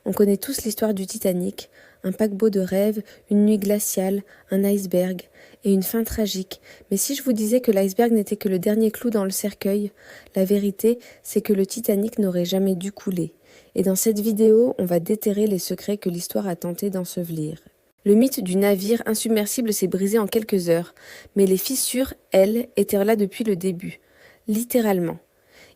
On connaît tous l'histoire du Titanic, un paquebot de rêve, une nuit glaciale, un iceberg et une fin tragique. Mais si je vous disais que l'iceberg n'était que le dernier clou dans le cercueil, la vérité, c'est que le Titanic n'aurait jamais dû couler. Et dans cette vidéo, on va déterrer les secrets que l'histoire a tenté d'ensevelir. Le mythe du navire insubmersible s'est brisé en quelques heures, mais les fissures, elles, étaient là depuis le début. Littéralement.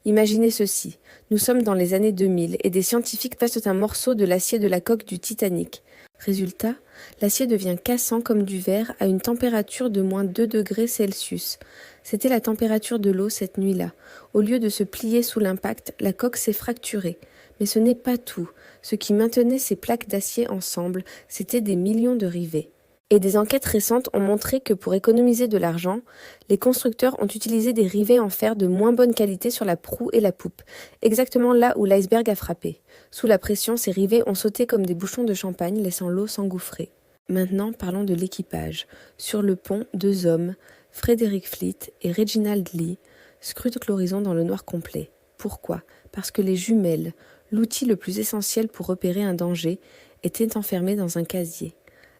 Imaginez ceci, nous sommes dans les années 2000 et des scientifiques passent un morceau de l'acier de la coque du Titanic. Résultat, l'acier devient cassant comme du verre à une température de moins 2 degrés Celsius. C'était la température de l'eau cette nuit-là. Au lieu de se plier sous l'impact, la coque s'est fracturée. Mais ce n'est pas tout. Ce qui maintenait ces plaques d'acier ensemble, c'était des millions de rivets. Et des enquêtes récentes ont montré que pour économiser de l'argent, les constructeurs ont utilisé des rivets en fer de moins bonne qualité sur la proue et la poupe, exactement là où l'iceberg a frappé. Sous la pression, ces rivets ont sauté comme des bouchons de champagne, laissant l'eau s'engouffrer. Maintenant, parlons de l'équipage. Sur le pont, 2 hommes, Frederick Fleet et Reginald Lee, scrutent l'horizon dans le noir complet. Pourquoi ? Parce que les jumelles, l'outil le plus essentiel pour repérer un danger, étaient enfermées dans un casier.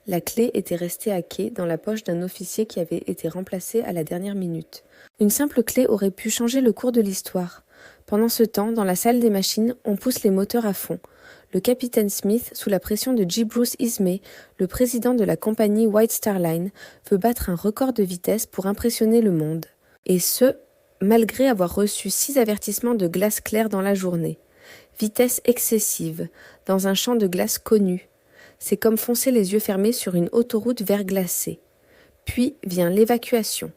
La clé était restée à quai dans la poche d'un officier qui avait été remplacé à la dernière minute. Une simple clé aurait pu changer le cours de l'histoire. Pendant ce temps, dans la salle des machines, on pousse les moteurs à fond. Le capitaine Smith, sous la pression de J. Bruce Ismay, le président de la compagnie White Star Line, veut battre un record de vitesse pour impressionner le monde. Et ce, malgré avoir reçu 6 avertissements de glace claire dans la journée. Vitesse excessive, dans un champ de glace connu. C'est comme foncer les yeux fermés sur une autoroute verglacée. Puis vient l'évacuation.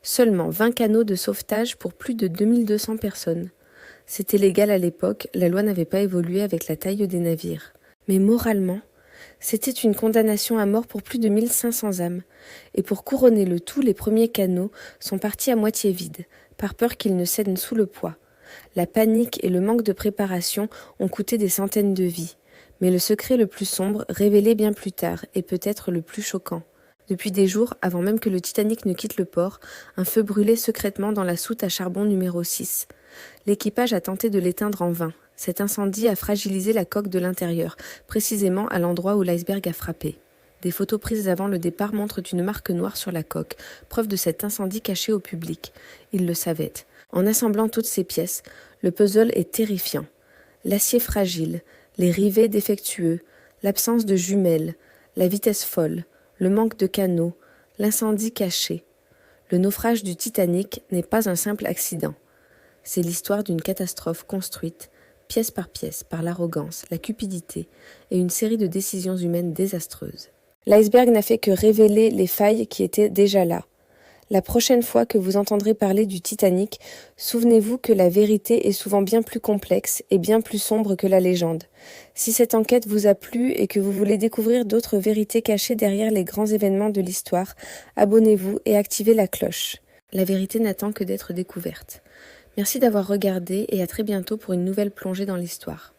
Seulement 20 canaux de sauvetage pour plus de 2200 personnes. C'était légal à l'époque, la loi n'avait pas évolué avec la taille des navires. Mais moralement, c'était une condamnation à mort pour plus de 1500 âmes. Et pour couronner le tout, les premiers canaux sont partis à moitié vides, par peur qu'ils ne cèdent sous le poids. La panique et le manque de préparation ont coûté des centaines de vies. Mais le secret le plus sombre, révélé bien plus tard, est peut-être le plus choquant. Depuis des jours, avant même que le Titanic ne quitte le port, un feu brûlait secrètement dans la soute à charbon numéro 6. L'équipage a tenté de l'éteindre en vain. Cet incendie a fragilisé la coque de l'intérieur, précisément à l'endroit où l'iceberg a frappé. Des photos prises avant le départ montrent une marque noire sur la coque, preuve de cet incendie caché au public. Ils le savaient. En assemblant toutes ces pièces, le puzzle est terrifiant. L'acier fragile, les rivets défectueux, l'absence de jumelles, la vitesse folle, le manque de canaux, l'incendie caché. Le naufrage du Titanic n'est pas un simple accident. C'est l'histoire d'une catastrophe construite, pièce par l'arrogance, la cupidité et une série de décisions humaines désastreuses. L'iceberg n'a fait que révéler les failles qui étaient déjà là. La prochaine fois que vous entendrez parler du Titanic, souvenez-vous que la vérité est souvent bien plus complexe et bien plus sombre que la légende. Si cette enquête vous a plu et que vous voulez découvrir d'autres vérités cachées derrière les grands événements de l'histoire, abonnez-vous et activez la cloche. La vérité n'attend que d'être découverte. Merci d'avoir regardé et à très bientôt pour une nouvelle plongée dans l'histoire.